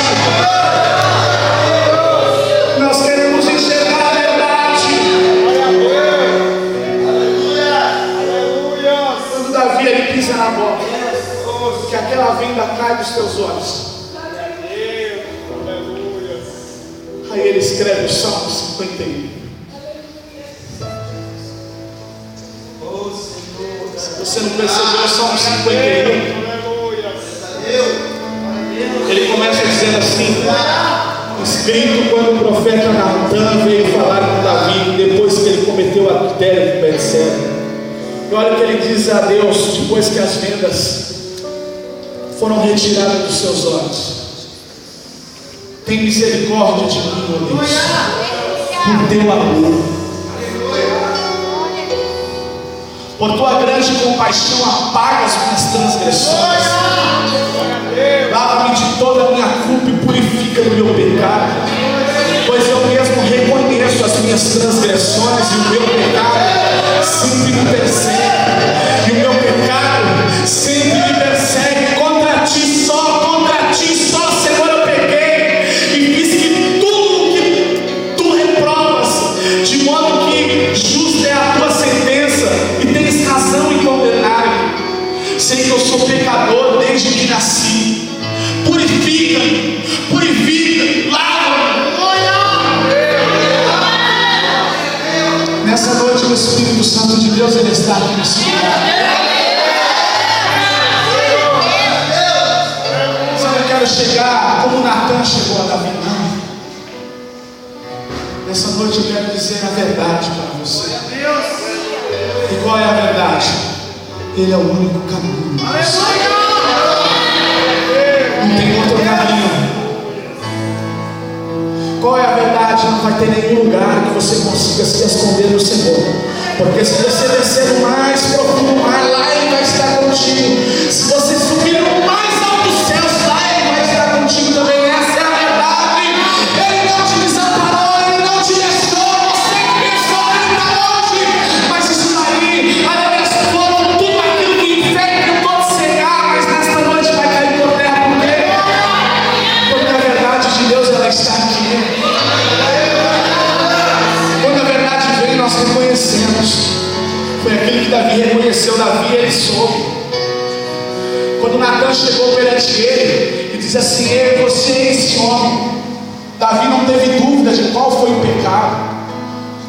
Nós queremos enxergar a verdade. Quando Davi ele pisa na bola, que aquela venda cai dos teus olhos. Aí ele escreve o Salmo 51. Se você não percebeu o Salmo 51, ele começa dizendo assim: escrito quando o profeta Natan veio falar com Davi, depois que ele cometeu adultério com Betseba. E olha o que ele diz a Deus, depois que as vendas foram retiradas dos seus olhos: tem misericórdia de mim, ó Deus, por teu amor, por tua grande compaixão, apaga as minhas transgressões, lava-me de toda a minha culpa e purifica do meu pecado, pois eu mesmo reconheço as minhas transgressões e o meu pecado sempre me persegue, e o meu pecado sempre me persegue. Contra ti só, Senhor, eu pequei e fiz que tudo que tu reprovas, de modo que justa é a tua sentença e tens razão em condenar-me. Sei que eu sou pecador desde que nasci. Purifica-me, lava-me. Nessa noite o Espírito Santo de Deus ele está aqui nesse lugar. Eu quero chegar como Natan chegou a Davi, não. Nessa noite eu quero dizer a verdade para você. E qual é a verdade? Ele é o único caminho. Não tem outro caminho. Qual é a verdade? Não vai ter nenhum lugar que você consiga se esconder no Senhor, porque se você descer no mais profundo mar, lá Ele vai estar contigo. Se você subir no mais alto céu, lá Ele vai estar contigo também. Essa é a verdade. Ele não te desamparou, Ele não te deixou. Você que pensou que Ele está longe, mas isso daí, aliás, foram tudo aquilo que o inferno tentou te cegar, mas nesta noite vai cair por terra. Por quê? Porque a verdade de Deus ela está aqui. Quando a verdade vem, nós reconhecemos. Foi aquilo que Davi reconheceu. Davi, ele soube. Quando Natan chegou perante ele e disse assim: ei, você é esse homem. Davi não teve dúvida de qual foi o pecado.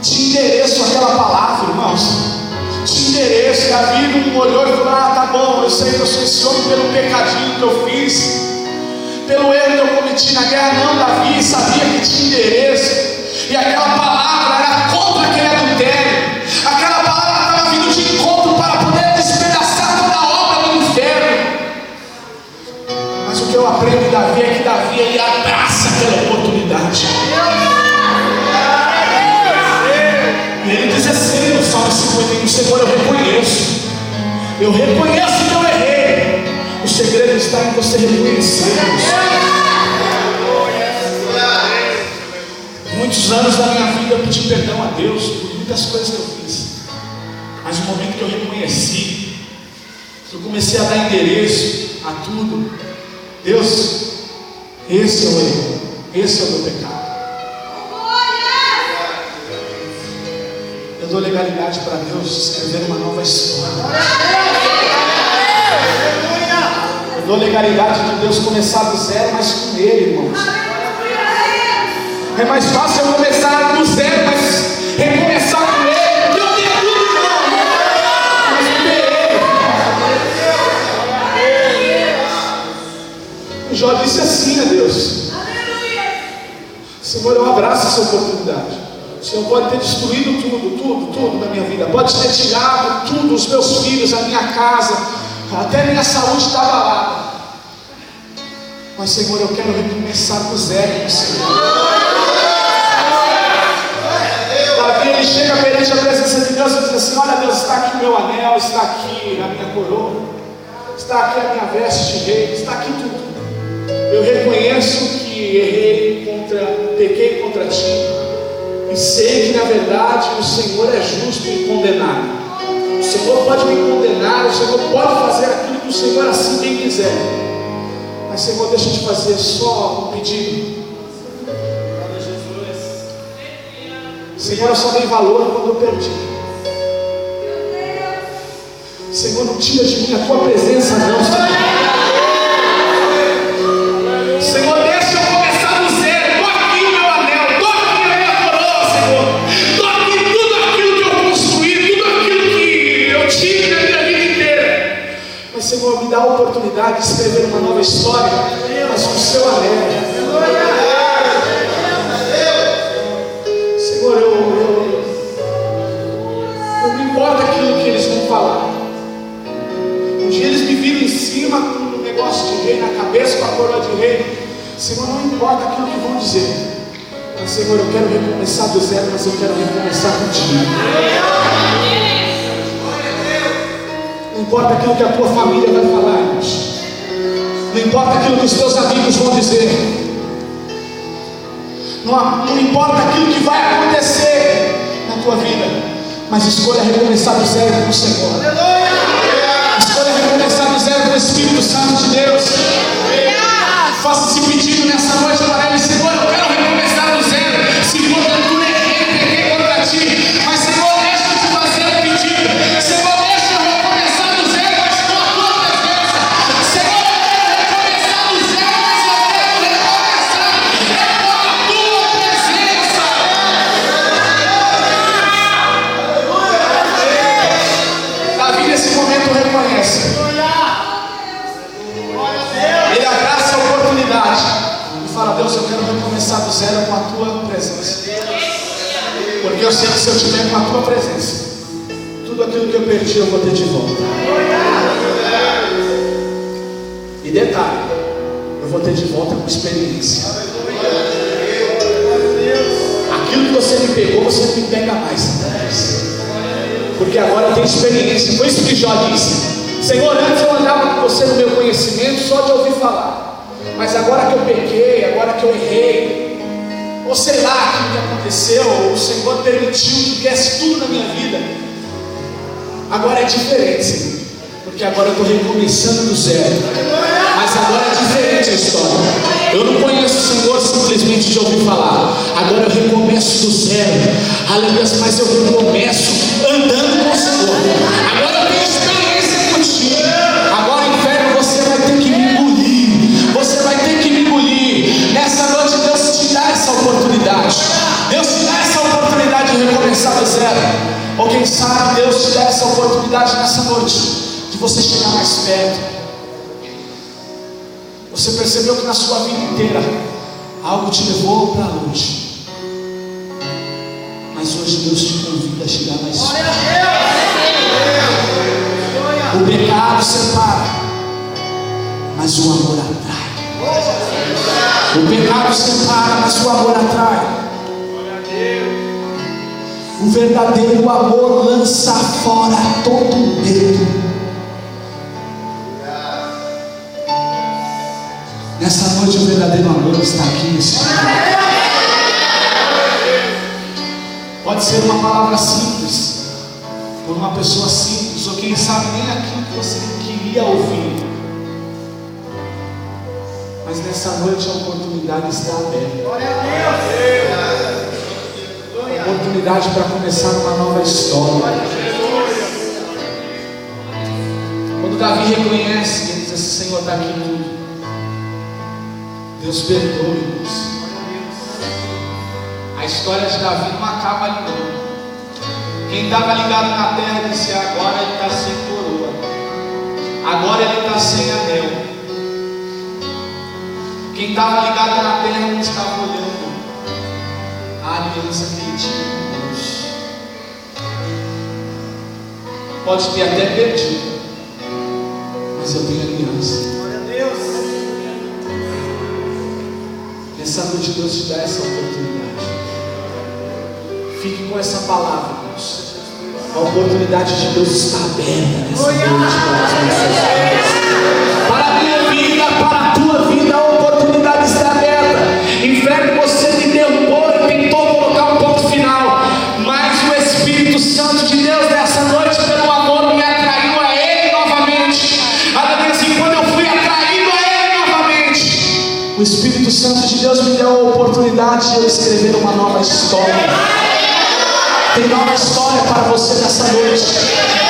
Tinha endereço aquela palavra, irmãos. Tinha endereço. Davi não olhou e falou: ah, tá bom, eu sei que eu sou esse homem pelo pecadinho que eu fiz, pelo erro que eu cometi na guerra. Não, Davi sabia que tinha endereço. E aquela palavra era contra aquele adultério. Aquela palavra estava vindo de encontro para poder despedaçar toda a obra do inferno. Mas o que eu aprendo de Davi é que Davi ele abraça aquela oportunidade. E ele diz assim no Salmo 51: Senhor, eu reconheço que eu errei. O segredo está em você reconhecer. Muitos anos da minha vida eu pedi perdão a Deus por muitas coisas que eu fiz, mas no momento que eu reconheci, que eu comecei a dar endereço a tudo, Deus, esse é o erro. Esse é o meu pecado. Eu dou legalidade para Deus escrever uma nova história. Eu dou legalidade de Deus começar do zero, mas com Ele, irmãos. É mais fácil eu começar do zero, mas recomeçar com Ele, porque eu tenho tudo, irmão. Mas com Ele. Jó disse assim a Deus: Senhor, eu abraço essa oportunidade. O Senhor pode ter destruído tudo da minha vida. Pode ter tirado tudo, os meus filhos, a minha casa, até minha saúde está abalada. Mas, Senhor, eu quero recomeçar do zero com o Senhor. Davi, ele chega perante a presença de Deus e diz assim: olha, Deus, está aqui o meu anel, está aqui a minha coroa, está aqui a minha veste de rei, está aqui tudo. Eu reconheço que pequei contra ti, e sei que na verdade o Senhor é justo em condenar. O Senhor pode me condenar, o Senhor pode fazer aquilo que o Senhor assim bem quiser. Mas, Senhor, deixa eu te fazer só um pedido. Senhor, eu só dei valor quando eu perdi. Senhor, não tira de mim a tua presença, não, Senhor. Senhor, deixa eu começar do zero. Tô aqui o meu anel, tô aqui a minha coroa, Senhor. Tô aqui tudo aquilo que eu construí, tudo aquilo que eu tive na minha vida inteira. Mas, Senhor, me dá a oportunidade de escrever uma nova história, mas com o seu anel. Senhor, eu não me importa aquilo que eles vão falar. Um dia eles me viram em cima com um negócio de rei na cabeça, com a coroa de rei. Senhor, não importa aquilo que vão dizer. Mas, Senhor, eu quero recomeçar do zero, mas eu quero recomeçar contigo. Não importa aquilo que a tua família vai falar, irmãos. Não importa aquilo que os teus amigos vão dizer. Não importa aquilo que vai acontecer na tua vida. Mas escolha recomeçar do zero com o Senhor. Escolha recomeçar do zero com o Espírito Santo de Deus. Faça esse pedido nessa noite para Ele: Senhor, eu quero recomeçar do zero. Se porventura pequei contra ti, mas, Senhor, deixa eu te fazer um pedido. Senhor, deixa eu recomeçar do zero, mas com a tua presença. Senhor, eu quero recomeçar do zero, mas eu quero recomeçar com a tua presença. Davi, nesse momento, reconhece. Ele abraça a oportunidade e fala: Deus, eu quero recomeçar do zero com a tua presença. Porque eu sei que se eu estiver com a tua presença, tudo aquilo que eu perdi eu vou ter de volta. E detalhe, eu vou ter de volta com experiência. Aquilo que você me pegou, você me pega mais. Porque agora eu tenho experiência. Foi isso que Jó disse: Senhor, antes eu andava com você no meu conhecimento só de ouvir falar, mas agora que eu pequei, agora que eu errei, ou sei lá aquilo que aconteceu, ou o Senhor permitiu que viesse tudo na minha vida, agora é diferente, Senhor, porque agora eu estou recomeçando do zero. Mas agora é diferente a história. Eu não conheço o Senhor simplesmente de ouvir falar. Agora eu recomeço do zero. Aleluia, mas eu recomeço andando com o Senhor. Agora eu tenho experiência contigo. Agora, inferno, você vai ter que me engolir. Você vai ter que me engolir. Nessa noite Deus te dá essa oportunidade. Deus te dá essa oportunidade de recomeçar do zero. Ou quem sabe Deus te dá essa oportunidade nessa noite de você chegar mais perto. Você percebeu que na sua vida inteira algo te levou para longe, mas hoje Deus te convida a chegar mais perto. O pecado separa, mas o amor atrai. O pecado separa, mas o amor atrai. O verdadeiro amor lança fora todo medo. Nessa noite o verdadeiro amor está aqui nesse lugar. Pode ser uma palavra simples, por uma pessoa simples, ou quem sabe nem aquilo que você queria ouvir. Mas nessa noite a oportunidade está aberta. A oportunidade para começar uma nova história. Quando Davi reconhece, ele diz assim: Senhor, está aqui tudo. Deus perdoe-nos. A história de Davi não acaba ali não. Quem estava ligado na terra disse: agora ele está sem coroa, agora ele está sem anel. Quem estava ligado na terra não estava olhando a aliança que ele tinha com Deus. Pode ter até perdido, mas eu tenho aliança. Glória a Deus. Nessa noite Deus te dá essa oportunidade. Fique com essa palavra, Deus. A oportunidade de Deus está aberta nessa noite para a minha vida, para a tua vida. A oportunidade está aberta. Inferno, você me derrubou e tentou colocar um ponto final, mas o Espírito Santo de Deus nessa noite, pelo amor, me atraiu a Ele novamente. Aleluia. E quando eu fui atraído a Ele novamente, o Espírito Santo de Deus me deu a oportunidade de eu escrever uma nova história. Tem nova história para você nessa noite.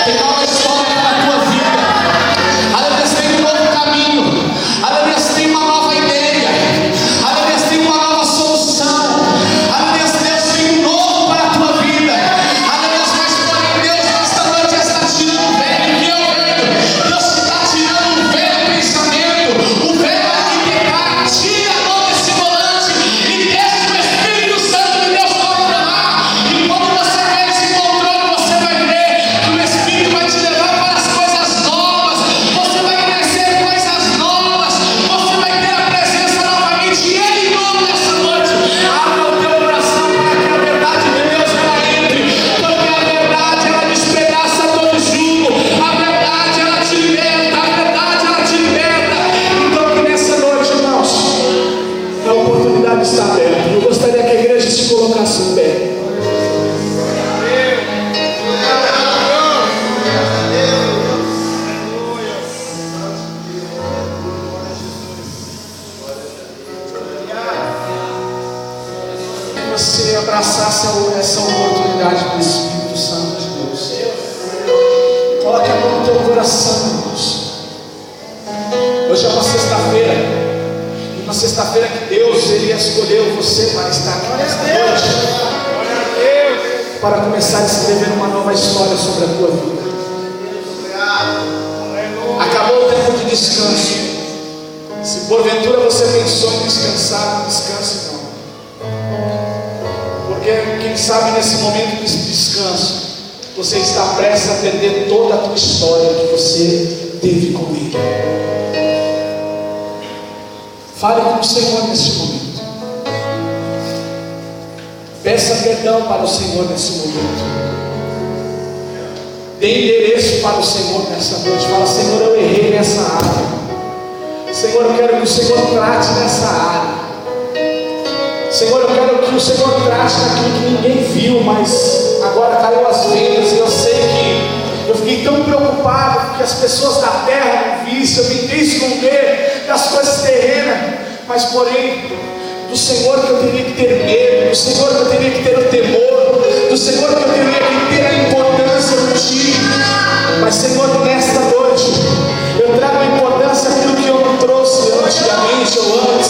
Tem nova história para a tua vida. Aleluia, tem um novo caminho. Aleluia, tem uma nova ideia. Aleluia, tem uma nova solução. Aleluia, Deus tem um novo para a tua vida. Aleluia, mas porém Deus nesta noite está tirando o velho que eu venho. Deus está tirando o velho pensamento, o velho arquitetar. Tira a mão desse volante e deixa o Espírito Santo de Deus controlar. E quando você está aberto. Eu gostaria que a igreja se colocasse em pé. Que você abraçasse essa oportunidade do Espírito Santo de Deus. Coloque a mão no teu coração, Deus. Hoje é uma sexta-feira. Uma sexta-feira que Deus Ele escolheu você para estar aqui nesta noite, para começar a escrever uma nova história sobre a tua vida. Acabou o tempo de descanso. Se porventura você pensou em descansar, não descanse não. Porque quem sabe nesse momento de descanso, você está prestes a perder toda a tua história que você teve com Ele. Fale com o Senhor neste momento. Peça perdão para o Senhor nesse momento. Dê endereço para o Senhor nessa noite. Fala: Senhor, eu errei nessa área. Senhor, eu quero que o Senhor trate nessa área. Senhor, eu quero que o Senhor trate naquilo que ninguém viu, mas agora caiu as vendas. E eu sei que eu fiquei tão preocupado que as pessoas da terra não vissem. Eu tentei esconder das coisas terrenas, mas porém do Senhor que eu teria que ter medo, do Senhor que eu teria que ter o temor, do Senhor que eu teria que ter a importância do Ti. Mas Senhor, nesta noite eu trago a importância daquilo que eu não trouxe antigamente ou antes.